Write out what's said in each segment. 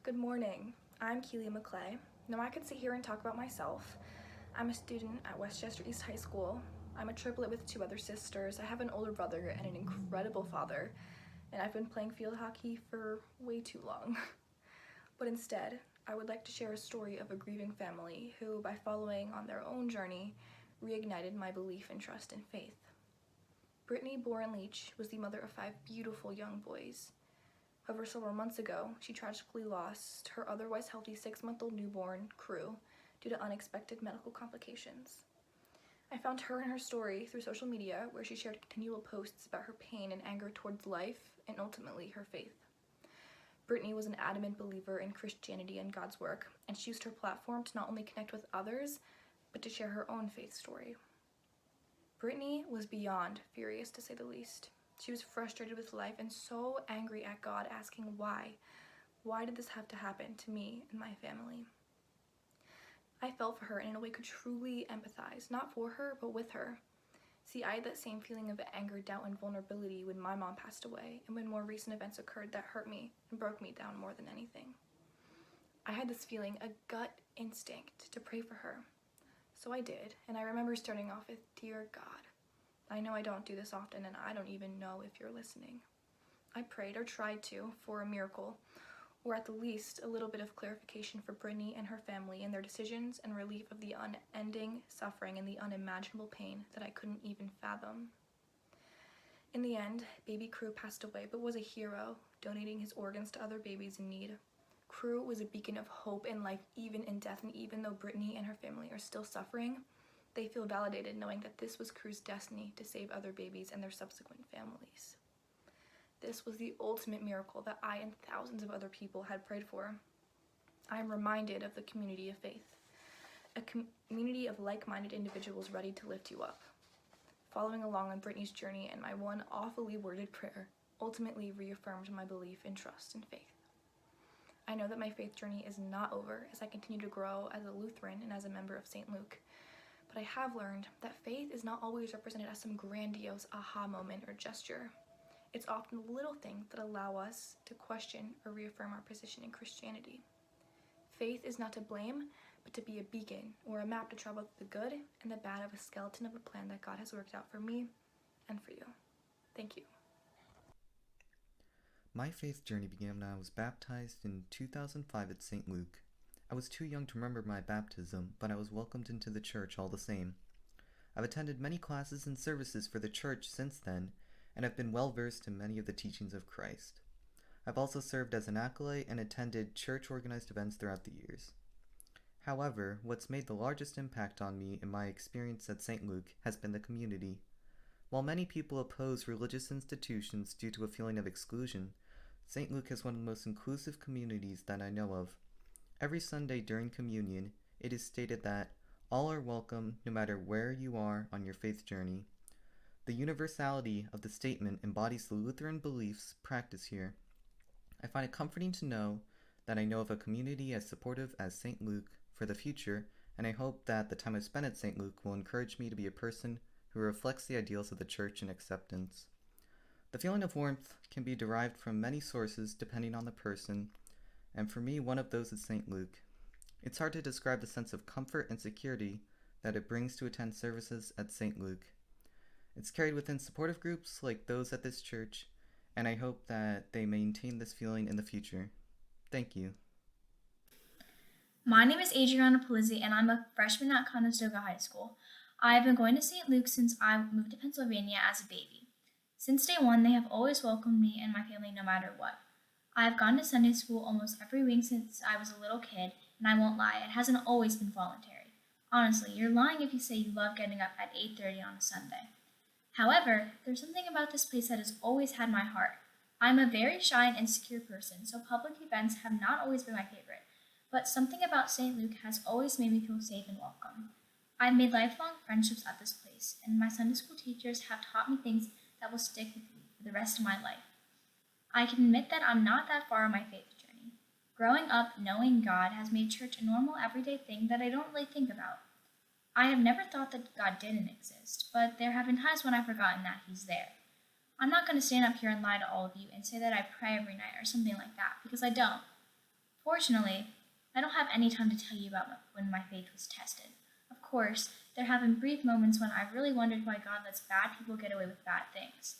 Good morning. I'm Keely McClay. Now I could sit here and talk about myself. I'm a student at Westchester East High School. I'm a triplet with two other sisters. I have an older brother and an incredible father, and I've been playing field hockey for way too long. But instead, I would like to share a story of a grieving family who, by following on their own journey, reignited my belief and trust in faith. Brittany Boren Leach was the mother of five beautiful young boys. However, several months ago, she tragically lost her otherwise healthy 6-month-old newborn, Crew, due to unexpected medical complications. I found her and her story through social media, where she shared continual posts about her pain and anger towards life and ultimately her faith. Brittany was an adamant believer in Christianity and God's work, and she used her platform to not only connect with others, but to share her own faith story. Brittany was beyond furious, to say the least. She was frustrated with life and so angry at God, asking why. Why did this have to happen to me and my family? I felt for her and in a way could truly empathize, not for her, but with her. See, I had that same feeling of anger, doubt, and vulnerability when my mom passed away and when more recent events occurred that hurt me and broke me down more than anything. I had this feeling, a gut instinct, to pray for her. So I did, and I remember starting off with, "Dear God, I know I don't do this often, and I don't even know if you're listening." I prayed, or tried to, for a miracle, or at the least a little bit of clarification for Brittany and her family in their decisions and relief of the unending suffering and the unimaginable pain that I couldn't even fathom. In the end, baby Crew passed away, but was a hero, donating his organs to other babies in need. Crew was a beacon of hope and life even in death, and even though Brittany and her family are still suffering, they feel validated knowing that this was Crew's destiny to save other babies and their subsequent families. This was the ultimate miracle that I and thousands of other people had prayed for. I am reminded of the community of faith, a community of like-minded individuals ready to lift you up. Following along on Brittany's journey and my one awfully worded prayer ultimately reaffirmed my belief and trust in faith. I know that my faith journey is not over as I continue to grow as a Lutheran and as a member of St. Luke, but I have learned that faith is not always represented as some grandiose aha moment or gesture. It's often the little things that allow us to question or reaffirm our position in Christianity. Faith is not to blame, but to be a beacon or a map to travel through the good and the bad of a skeleton of a plan that God has worked out for me and for you. Thank you. My faith journey began when I was baptized in 2005 at St. Luke. I was too young to remember my baptism, but I was welcomed into the church all the same. I've attended many classes and services for the church since then, and have been well versed in many of the teachings of Christ. I've also served as an acolyte and attended church-organized events throughout the years. However, what's made the largest impact on me in my experience at St. Luke has been the community. While many people oppose religious institutions due to a feeling of exclusion, St. Luke is one of the most inclusive communities that I know of. Every Sunday during communion, it is stated that all are welcome no matter where you are on your faith journey. The universality of the statement embodies the Lutheran beliefs practiced here. I find it comforting to know that I know of a community as supportive as St. Luke for the future, and I hope that the time I've spent at St. Luke will encourage me to be a person who reflects the ideals of the church and acceptance. The feeling of warmth can be derived from many sources depending on the person, and for me, one of those is St. Luke. It's hard to describe the sense of comfort and security that it brings to attend services at St. Luke. It's carried within supportive groups like those at this church, and I hope that they maintain this feeling in the future. Thank you. My name is Adrianna Polizzi, and I'm a freshman at Conestoga High School. I've been going to St. Luke since I moved to Pennsylvania as a baby. Since day one, they have always welcomed me and my family no matter what. I have gone to Sunday school almost every week since I was a little kid, and I won't lie, it hasn't always been voluntary. Honestly, you're lying if you say you love getting up at 8:30 on a Sunday. However, there's something about this place that has always had my heart. I'm a very shy and insecure person, so public events have not always been my favorite, but something about St. Luke has always made me feel safe and welcome. I've made lifelong friendships at this place, and my Sunday school teachers have taught me things that will stick with me for the rest of my life. I can admit that I'm not that far on my faith journey. Growing up knowing God has made church a normal everyday thing that I don't really think about. I have never thought that God didn't exist, but there have been times when I've forgotten that He's there. I'm not going to stand up here and lie to all of you and say that I pray every night or something like that, because I don't. Fortunately, I don't have any time to tell you about when my faith was tested. Of course, there have been brief moments when I've really wondered why God lets bad people get away with bad things.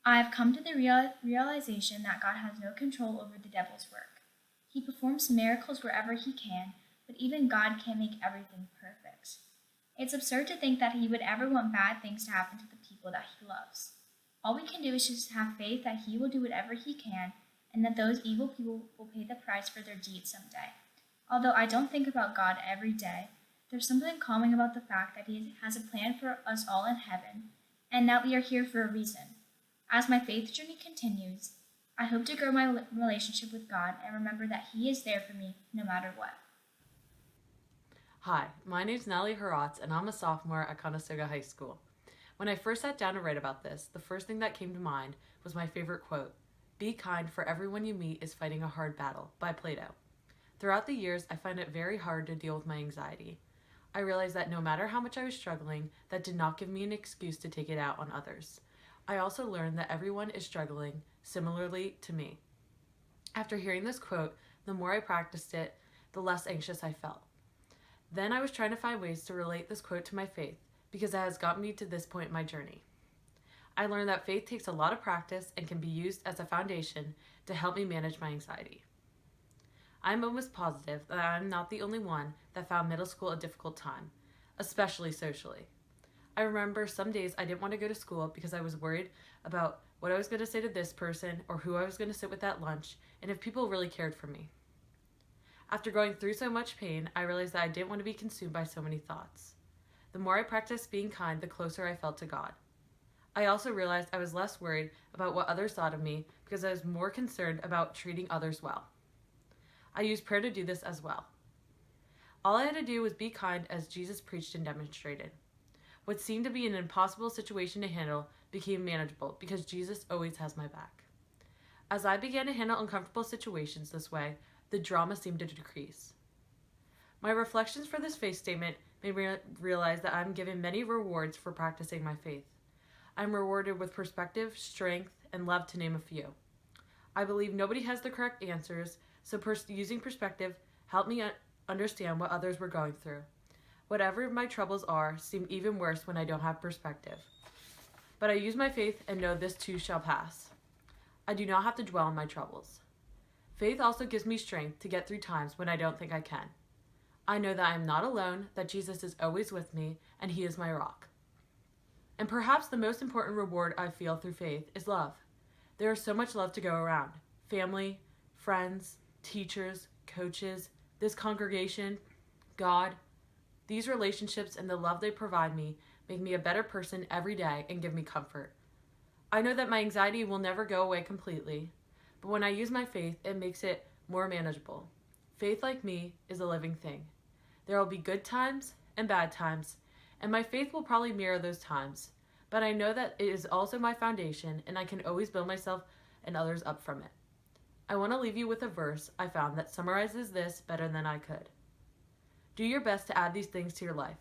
I have come to the realization that God has no control over the devil's work. He performs miracles wherever he can, but even God can't make everything perfect. It's absurd to think that he would ever want bad things to happen to the people that he loves. All we can do is just have faith that he will do whatever he can, and that those evil people will pay the price for their deeds someday. Although I don't think about God every day, there's something calming about the fact that he has a plan for us all in heaven, and that we are here for a reason. As my faith journey continues, I hope to grow my relationship with God and remember that he is there for me no matter what. Hi, my name's Natalie Haracz, and I'm a sophomore at Conestoga High School. When I first sat down to write about this, the first thing that came to mind was my favorite quote, "Be kind, for everyone you meet is fighting a hard battle," by Plato. Throughout the years, I find it very hard to deal with my anxiety. I realized that no matter how much I was struggling, that did not give me an excuse to take it out on others. I also learned that everyone is struggling similarly to me. After hearing this quote, the more I practiced it, the less anxious I felt. Then I was trying to find ways to relate this quote to my faith, because it has gotten me to this point in my journey. I learned that faith takes a lot of practice and can be used as a foundation to help me manage my anxiety. I'm almost positive that I'm not the only one that found middle school a difficult time, especially socially. I remember some days I didn't want to go to school because I was worried about what I was going to say to this person or who I was going to sit with at lunch and if people really cared for me. After going through so much pain, I realized that I didn't want to be consumed by so many thoughts. The more I practiced being kind, the closer I felt to God. I also realized I was less worried about what others thought of me because I was more concerned about treating others well. I used prayer to do this as well. All I had to do was be kind as Jesus preached and demonstrated. What seemed to be an impossible situation to handle became manageable because Jesus always has my back. As I began to handle uncomfortable situations this way, the drama seemed to decrease. My reflections for this faith statement made me realize that I'm given many rewards for practicing my faith. I'm rewarded with perspective, strength, and love, to name a few. I believe nobody has the correct answers, so using perspective helped me understand what others were going through. Whatever my troubles are seem even worse when I don't have perspective. But I use my faith and know this too shall pass. I do not have to dwell on my troubles. Faith also gives me strength to get through times when I don't think I can. I know that I am not alone, that Jesus is always with me, and he is my rock. And perhaps the most important reward I feel through faith is love. There is so much love to go around. Family, friends, teachers, coaches, this congregation, God. These relationships and the love they provide me make me a better person every day and give me comfort. I know that my anxiety will never go away completely, but when I use my faith, it makes it more manageable. Faith, like me, is a living thing. There will be good times and bad times, and my faith will probably mirror those times, but I know that it is also my foundation, and I can always build myself and others up from it. I want to leave you with a verse I found that summarizes this better than I could. Do your best to add these things to your life.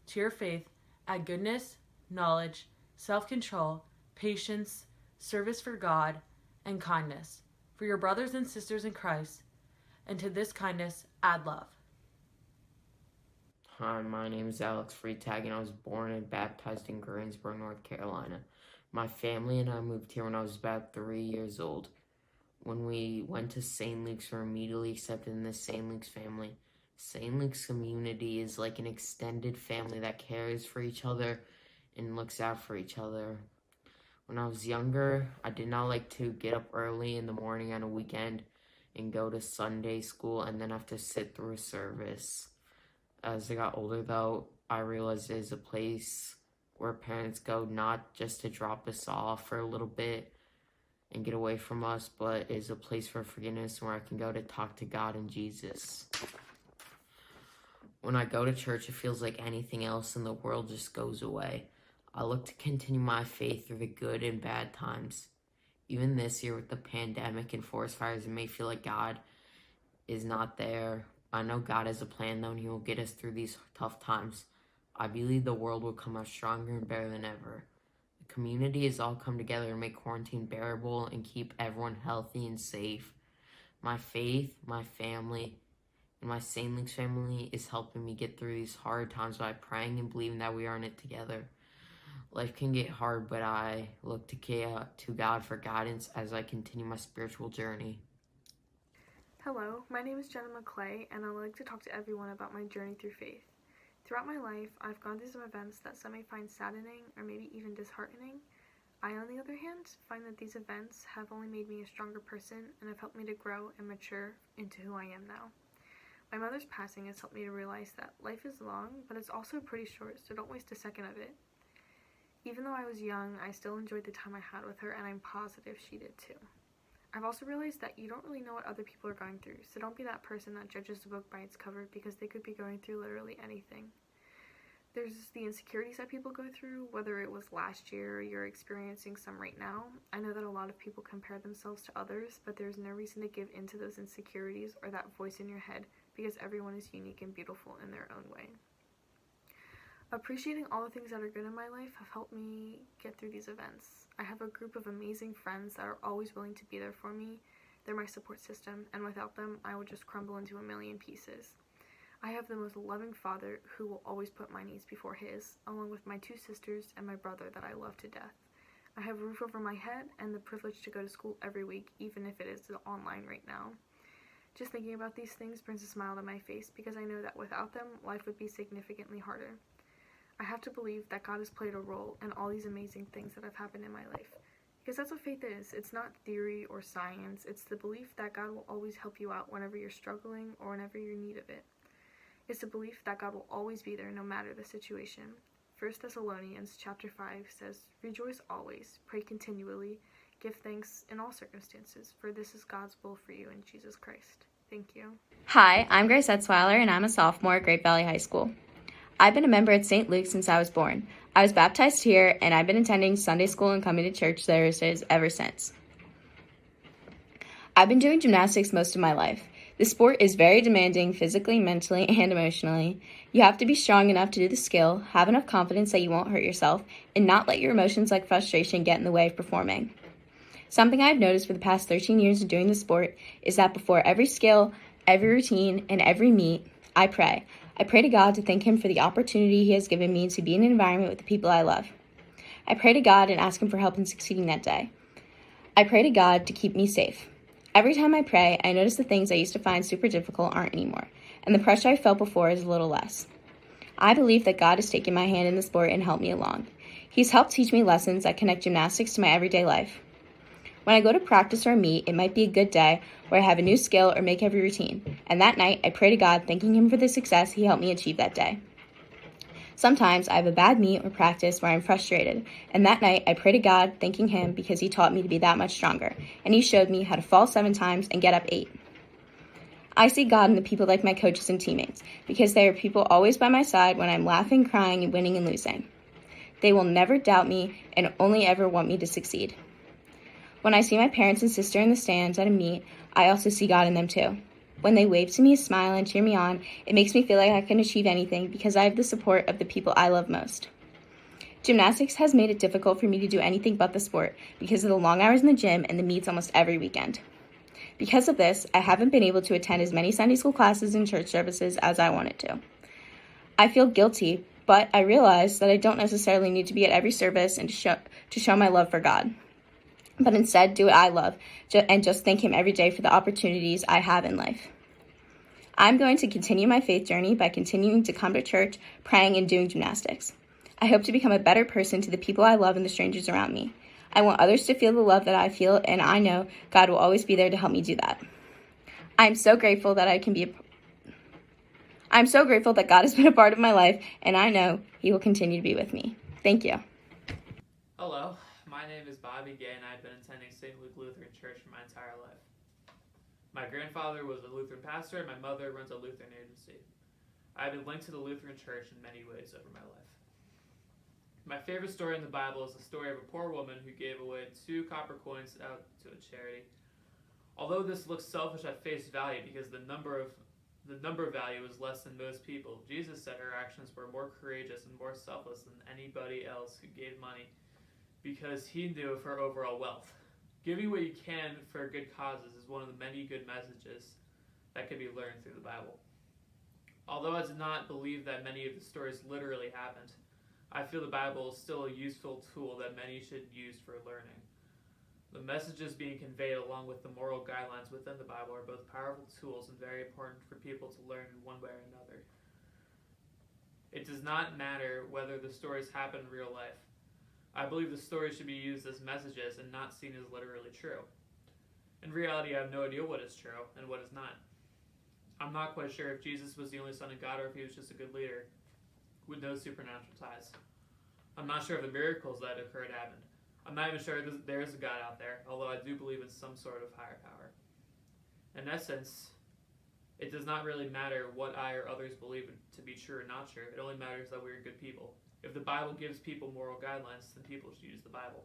To your faith, add goodness, knowledge, self-control, patience, service for God, and kindness, for your brothers and sisters in Christ, and to this kindness, add love. Hi, my name is Alex Freitag, and I was born and baptized in Greensboro, North Carolina. My family and I moved here when I was about 3 years old. When we went to St. Luke's, we were immediately accepted in the St. Luke's family. St. Luke's community is like an extended family that cares for each other and looks out for each other. When I was younger, I did not like to get up early in the morning on a weekend and go to Sunday school and then have to sit through a service. As I got older, though, I realized it is a place where parents go not just to drop us off for a little bit and get away from us, but it is a place for forgiveness where I can go to talk to God and Jesus. When I go to church, it feels like anything else in the world just goes away. I look to continue my faith through the good and bad times. Even this year with the pandemic and forest fires, it may feel like God is not there. I know God has a plan, though, and he will get us through these tough times. I believe the world will come out stronger and better than ever. The community has all come together to make quarantine bearable and keep everyone healthy and safe. My faith, my family, and my St. Luke's family is helping me get through these hard times by praying and believing that we are in it together. Life can get hard, but I look to God for guidance as I continue my spiritual journey. Hello, my name is Jenna McClay, and I would like to talk to everyone about my journey through faith. Throughout my life, I've gone through some events that some may find saddening or maybe even disheartening. I, on the other hand, find that these events have only made me a stronger person and have helped me to grow and mature into who I am now. My mother's passing has helped me to realize that life is long, but it's also pretty short, so don't waste a second of it. Even though I was young, I still enjoyed the time I had with her, and I'm positive she did too. I've also realized that you don't really know what other people are going through, so don't be that person that judges the book by its cover because they could be going through literally anything. There's the insecurities that people go through, whether it was last year or you're experiencing some right now. I know that a lot of people compare themselves to others, but there's no reason to give in to those insecurities or that voice in your head because everyone is unique and beautiful in their own way. Appreciating all the things that are good in my life have helped me get through these events. I have a group of amazing friends that are always willing to be there for me. They're my support system, and without them, I would just crumble into a million pieces. I have the most loving father who will always put my needs before his, along with my 2 sisters and my brother that I love to death. I have a roof over my head and the privilege to go to school every week, even if it is online right now. Just thinking about these things brings a smile to my face because I know that without them, life would be significantly harder. I have to believe that God has played a role in all these amazing things that have happened in my life. Because that's what faith is. It's not theory or science. It's the belief that God will always help you out whenever you're struggling or whenever you're in need of it. It's the belief that God will always be there no matter the situation. 1 Thessalonians chapter 5 says, "Rejoice always, pray continually, give thanks in all circumstances, for this is God's will for you in Jesus Christ." Thank you. Hi, I'm Grace Etzweiler, and I'm a sophomore at Great Valley High School. I've been a member at St. Luke since I was born. I was baptized here, and I've been attending Sunday school and coming to church services ever since. I've been doing gymnastics most of my life. The sport is very demanding physically, mentally, and emotionally. You have to be strong enough to do the skill, have enough confidence that you won't hurt yourself, and not let your emotions like frustration get in the way of performing. Something I've noticed for the past 13 years of doing the sport is that before every skill, every routine, and every meet, I pray. I pray to God to thank Him for the opportunity He has given me to be in an environment with the people I love. I pray to God and ask Him for help in succeeding that day. I pray to God to keep me safe. Every time I pray, I notice the things I used to find super difficult aren't anymore, and the pressure I felt before is a little less. I believe that God has taken my hand in the sport and helped me along. He's helped teach me lessons that connect gymnastics to my everyday life. When I go to practice or a meet, it might be a good day where I have a new skill or make every routine, and that night I pray to God thanking Him for the success He helped me achieve that day. Sometimes I have a bad meet or practice where I'm frustrated, and that night I pray to God thanking Him because He taught me to be that much stronger, and He showed me how to fall 7 times and get up 8. I see God in the people like my coaches and teammates, because they are people always by my side when I'm laughing, crying, and winning and losing. They will never doubt me and only ever want me to succeed. When I see my parents and sister in the stands at a meet, I also see God in them too. When they wave to me, smile, and cheer me on, it makes me feel like I can achieve anything because I have the support of the people I love most. Gymnastics has made it difficult for me to do anything but the sport because of the long hours in the gym and the meets almost every weekend. Because of this, I haven't been able to attend as many Sunday school classes and church services as I wanted to. I feel guilty, but I realize that I don't necessarily need to be at every service and to show my love for God, but instead do what I love and just thank Him every day for the opportunities I have in life. I'm going to continue my faith journey by continuing to come to church, praying, and doing gymnastics. I hope to become a better person to the people I love and the strangers around me. I want others to feel the love that I feel, and I know God will always be there to help me do that. I'm so grateful that God has been a part of my life, and I know He will continue to be with me. Thank you. Hello, my name is Bobby Gay, and I've been attending St. Luke Lutheran Church for my entire life. My grandfather was a Lutheran pastor, and my mother runs a Lutheran agency. I've been linked to the Lutheran Church in many ways over my life. My favorite story in the Bible is the story of a poor woman who gave away 2 copper coins out to a charity. Although this looks selfish at face value because the number value is less than most people, Jesus said her actions were more courageous and more selfless than anybody else who gave money because He knew of her overall wealth. Giving what you can for good causes is one of the many good messages that can be learned through the Bible. Although I do not believe that many of the stories literally happened, I feel the Bible is still a useful tool that many should use for learning. The messages being conveyed along with the moral guidelines within the Bible are both powerful tools and very important for people to learn in one way or another. It does not matter whether the stories happen in real life. I believe the stories should be used as messages and not seen as literally true. In reality, I have no idea what is true and what is not. I'm not quite sure if Jesus was the only Son of God or if he was just a good leader with no supernatural ties. I'm not sure if the miracles that occurred happened. I'm not even sure there is a God out there, although I do believe in some sort of higher power. In essence, it does not really matter what I or others believe to be true or not true. It only matters that we are good people. If the Bible gives people moral guidelines, then people should use the Bible.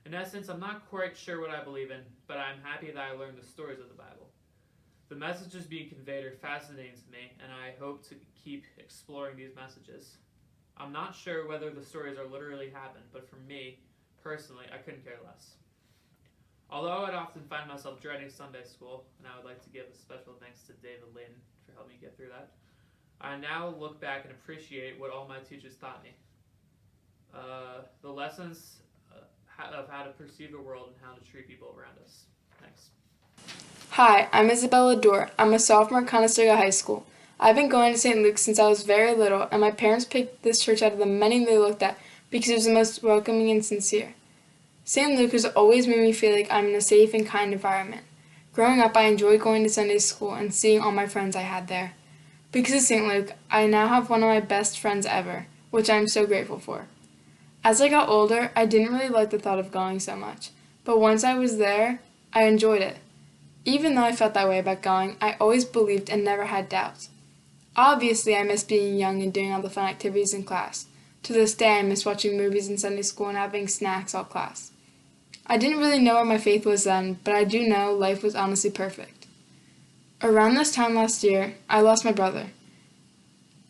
In essence, I'm not quite sure what I believe in, but I'm happy that I learned the stories of the Bible. The messages being conveyed are fascinating to me, and I hope to keep exploring these messages. I'm not sure whether the stories are literally happened, but for me, personally, I couldn't care less. Although I'd often find myself dreading Sunday school, and I would like to give a special thanks to David Leighton for helping me get through that, I now look back and appreciate what all my teachers taught me. The lessons of how to perceive the world and how to treat people around us. Thanks. Hi, I'm Isabella Doerr. I'm a sophomore at Conestoga High School. I've been going to St. Luke's since I was very little, and my parents picked this church out of the many they looked at because it was the most welcoming and sincere. St. Luke has always made me feel like I'm in a safe and kind environment. Growing up, I enjoyed going to Sunday school and seeing all my friends I had there. Because of St. Luke, I now have one of my best friends ever, which I am so grateful for. As I got older, I didn't really like the thought of going so much, but once I was there, I enjoyed it. Even though I felt that way about going, I always believed and never had doubts. Obviously, I miss being young and doing all the fun activities in class. To this day, I miss watching movies in Sunday school and having snacks all class. I didn't really know where my faith was then, but I do know life was honestly perfect. Around this time last year, I lost my brother.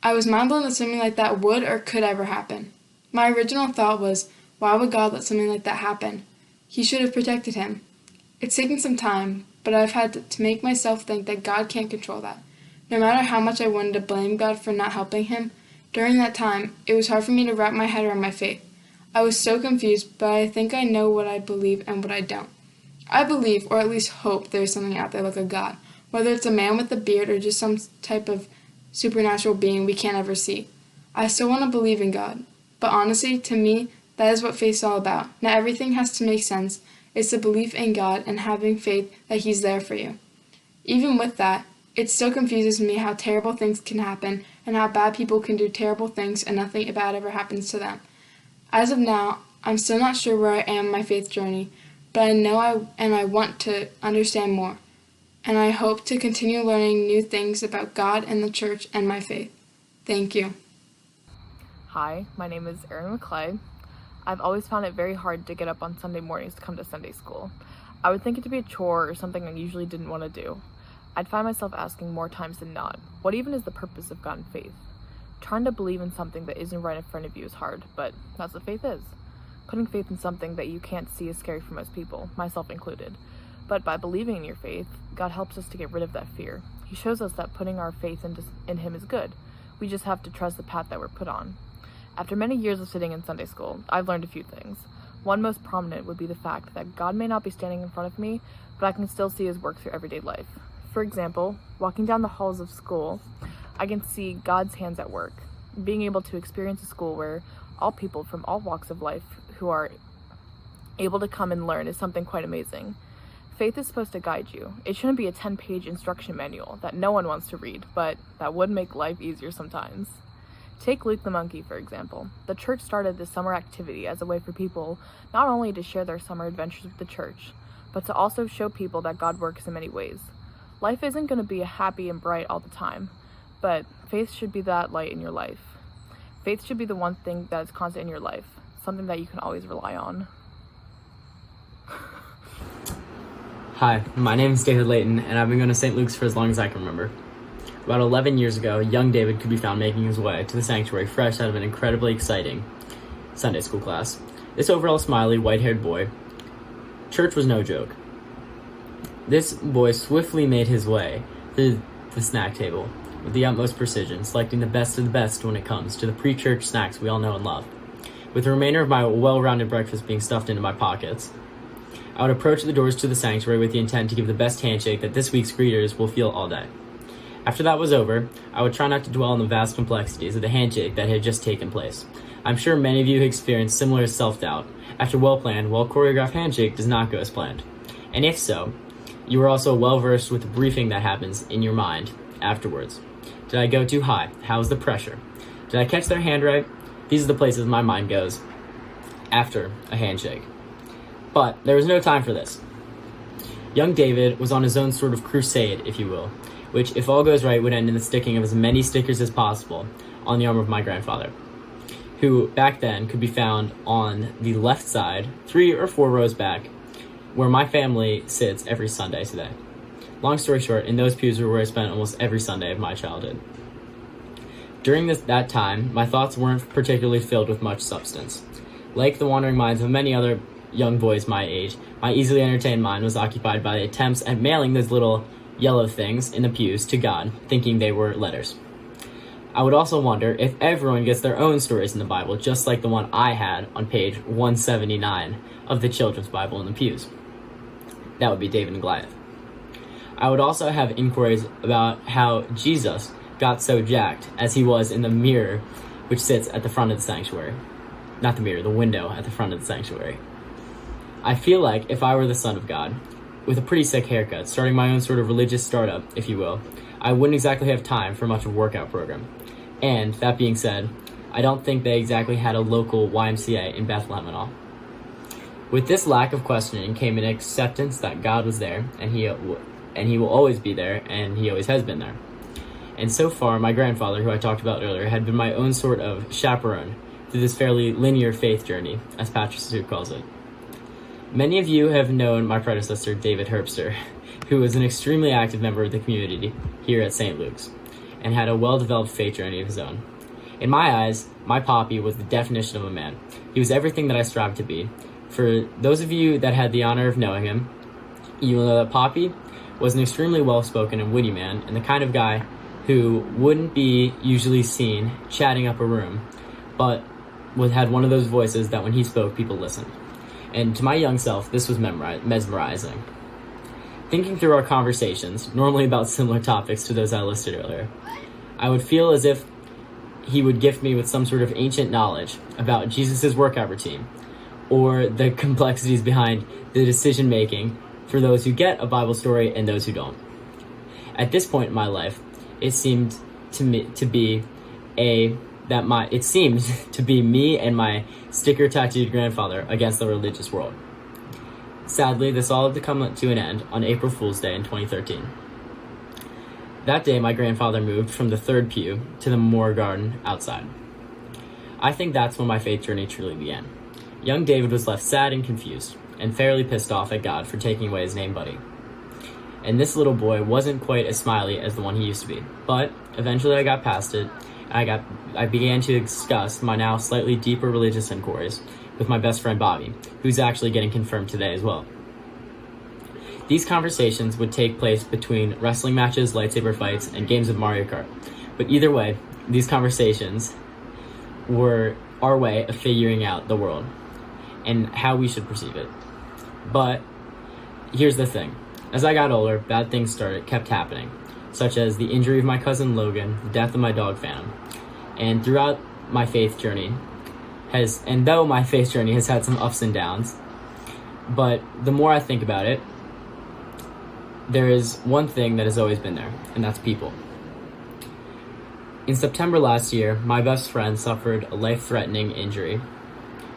I was mind-blown that something like that would or could ever happen. My original thought was, why would God let something like that happen? He should have protected him. It's taken some time, but I've had to make myself think that God can't control that. No matter how much I wanted to blame God for not helping him, during that time, it was hard for me to wrap my head around my faith. I was so confused, but I think I know what I believe and what I don't. I believe, or at least hope, there is something out there like a God, whether it's a man with a beard or just some type of supernatural being we can't ever see. I still want to believe in God, but honestly, to me, that is what faith is all about. Not everything has to make sense. It's the belief in God and having faith that he's there for you. Even with that, it still confuses me how terrible things can happen and how bad people can do terrible things and nothing bad ever happens to them. As of now, I'm still not sure where I am in my faith journey, but I know I want to understand more. And I hope to continue learning new things about God and the church and my faith. Thank you. Hi, my name is Erin McClay. I've always found it very hard to get up on Sunday mornings to come to Sunday school. I would think it to be a chore or something I usually didn't want to do. I'd find myself asking more times than not, what even is the purpose of God and faith? Trying to believe in something that isn't right in front of you is hard, but that's what faith is. Putting faith in something that you can't see is scary for most people, myself included. But by believing in your faith, God helps us to get rid of that fear. He shows us that putting our faith in him is good. We just have to trust the path that we're put on. After many years of sitting in Sunday school, I've learned a few things. One most prominent would be the fact that God may not be standing in front of me, but I can still see his work through everyday life. For example, walking down the halls of school, I can see God's hands at work. Being able to experience a school where all people from all walks of life who are able to come and learn is something quite amazing. Faith is supposed to guide you. It shouldn't be a 10-page instruction manual that no one wants to read, but that would make life easier sometimes. Take Luke the Monkey, for example. The church started this summer activity as a way for people not only to share their summer adventures with the church, but to also show people that God works in many ways. Life isn't going to be happy and bright all the time, but faith should be that light in your life. Faith should be the one thing that is constant in your life, something that you can always rely on. Hi, my name is David Leighton, and I've been going to St. Luke's for as long as I can remember. About 11 years ago, young David could be found making his way to the sanctuary fresh out of an incredibly exciting Sunday school class. This overall smiley, white-haired boy church was no joke. This boy swiftly made his way through the snack table with the utmost precision, selecting the best of the best when it comes to the pre-church snacks we all know and love. With the remainder of my well-rounded breakfast being stuffed into my pockets, I would approach the doors to the sanctuary with the intent to give the best handshake that this week's greeters will feel all day. After that was over, I would try not to dwell on the vast complexities of the handshake that had just taken place. I'm sure many of you have experienced similar self-doubt after well-planned, well-choreographed handshake does not go as planned. And if so, you are also well-versed with the briefing that happens in your mind afterwards. Did I go too high? How's the pressure? Did I catch their hand right? These are the places my mind goes after a handshake. But there was no time for this. Young David was on his own sort of crusade, if you will, which, if all goes right, would end in the sticking of as many stickers as possible on the arm of my grandfather, who back then could be found on the left side, 3 or 4 rows back, where my family sits every Sunday today. Long story short, in those pews were where I spent almost every Sunday of my childhood. During that time, my thoughts weren't particularly filled with much substance. Like the wandering minds of many other young boys my age, my easily entertained mind was occupied by attempts at mailing those little yellow things in the pews to God, thinking they were letters. I would also wonder if everyone gets their own stories in the Bible, just like the one I had on page 179 of the Children's Bible in the pews. That would be David and Goliath. I would also have inquiries about how Jesus got so jacked as he was in the mirror which sits at the front of the sanctuary. Not the mirror, the window at the front of the sanctuary. I feel like if I were the son of God, with a pretty sick haircut, starting my own sort of religious startup, if you will, I wouldn't exactly have time for much of a workout program. And, that being said, I don't think they exactly had a local YMCA in Bethlehem at all. With this lack of questioning came an acceptance that God was there, and he will always be there, and he always has been there. And so far, my grandfather, who I talked about earlier, had been my own sort of chaperone through this fairly linear faith journey, as Patrick Sue calls it. Many of you have known my predecessor, David Herbster, who was an extremely active member of the community here at St. Luke's, and had a well-developed faith journey of his own. In my eyes, my Poppy was the definition of a man. He was everything that I strived to be. For those of you that had the honor of knowing him, you know that Poppy was an extremely well-spoken and witty man, and the kind of guy who wouldn't be usually seen chatting up a room, but had one of those voices that when he spoke, people listened. And to my young self, this was mesmerizing. Thinking through our conversations, normally about similar topics to those I listed earlier, I would feel as if he would gift me with some sort of ancient knowledge about Jesus' workout routine, or the complexities behind the decision-making for those who get a Bible story and those who don't. At this point in my life, it seemed to be me and my sticker-tattooed grandfather against the religious world. Sadly, this all had to come to an end on April Fool's Day in 2013. That day, my grandfather moved from the third pew to the memorial garden outside. I think that's when my faith journey truly began. Young David was left sad and confused, and fairly pissed off at God for taking away his name buddy. And this little boy wasn't quite as smiley as the one he used to be, but eventually I got past it. I began to discuss my now slightly deeper religious inquiries with my best friend Bobby, who's actually getting confirmed today as well. These conversations would take place between wrestling matches, lightsaber fights, and games of Mario Kart. But either way, these conversations were our way of figuring out the world and how we should perceive it. But here's the thing. As I got older, bad things kept happening, such as the injury of my cousin Logan, the death of my dog Phantom. And throughout my faith journey, though my faith journey has had some ups and downs, but the more I think about it, there is one thing that has always been there, and that's people. In September last year, my best friend suffered a life-threatening injury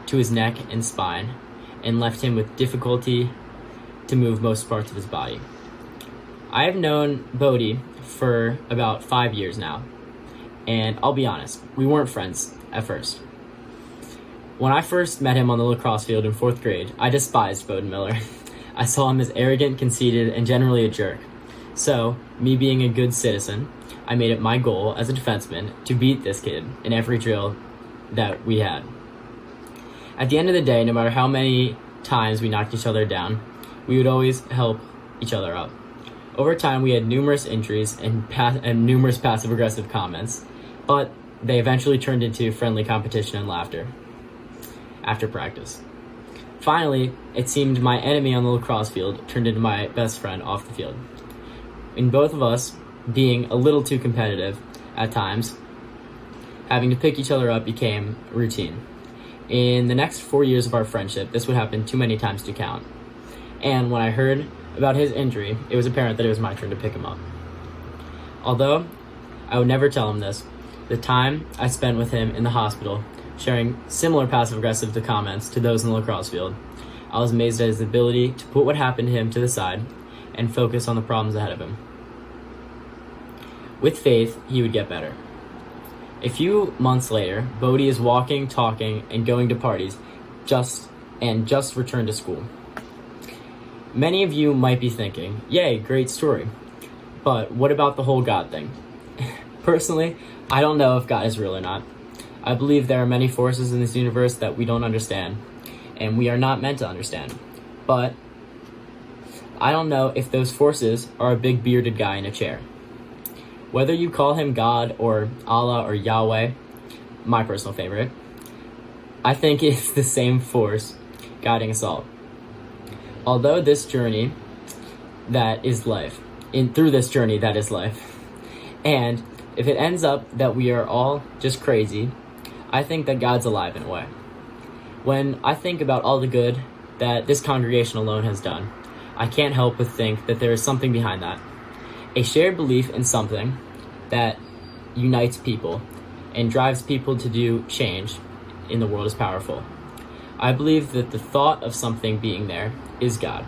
to his neck and spine and left him with difficulty to move most parts of his body. I have known Bodie for about 5 years now, and I'll be honest, we weren't friends at first. When I first met him on the lacrosse field in 4th grade, I despised Bowden Miller. I saw him as arrogant, conceited, and generally a jerk. So, me being a good citizen, I made it my goal as a defenseman to beat this kid in every drill that we had. At the end of the day, no matter how many times we knocked each other down, we would always help each other up. Over time, we had numerous injuries and numerous passive-aggressive comments, but they eventually turned into friendly competition and laughter after practice. Finally, it seemed my enemy on the lacrosse field turned into my best friend off the field. In both of us being a little too competitive at times, having to pick each other up became routine. In the next 4 years of our friendship, this would happen too many times to count. And when I heard about his injury, it was apparent that it was my turn to pick him up. Although I would never tell him this, the time I spent with him in the hospital, sharing similar passive-aggressive comments to those in the lacrosse field, I was amazed at his ability to put what happened to him to the side and focus on the problems ahead of him. With faith, he would get better. A few months later, Bodie is walking, talking, and going to parties, just returned to school. Many of you might be thinking, yay, great story. But what about the whole God thing? Personally, I don't know if God is real or not. I believe there are many forces in this universe that we don't understand, and we are not meant to understand. But I don't know if those forces are a big bearded guy in a chair. Whether you call him God or Allah or Yahweh, my personal favorite, I think it's the same force guiding us all. Although this journey that is life, through this journey that is life, and if it ends up that we are all just crazy, I think that God's alive in a way. When I think about all the good that this congregation alone has done, I can't help but think that there is something behind that. A shared belief in something that unites people and drives people to do change in the world is powerful. I believe that the thought of something being there is God.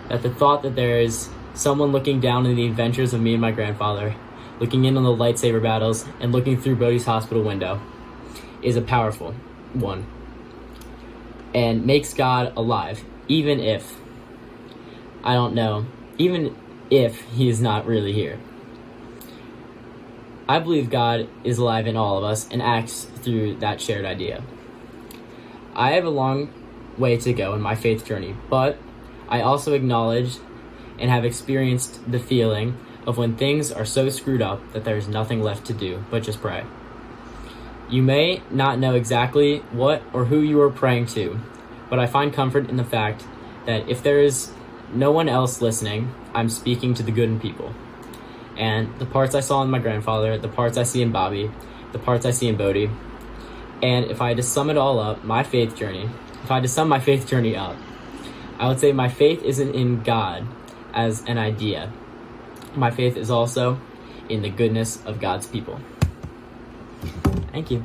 That the thought that there is someone looking down in the adventures of me and my grandfather, looking in on the lightsaber battles, and looking through Bodie's hospital window is a powerful one and makes God alive, even if he is not really here. I believe God is alive in all of us and acts through that shared idea. I have a long way to go in my faith journey, but I also acknowledge and have experienced the feeling of when things are so screwed up that there is nothing left to do but just pray. You may not know exactly what or who you are praying to, but I find comfort in the fact that if there is no one else listening, I'm speaking to the good in people. And the parts I saw in my grandfather, the parts I see in Bobby, the parts I see in Bodie, and if I had to sum it all up, my faith journey up, I would say my faith isn't in God as an idea. My faith is also in the goodness of God's people. Thank you.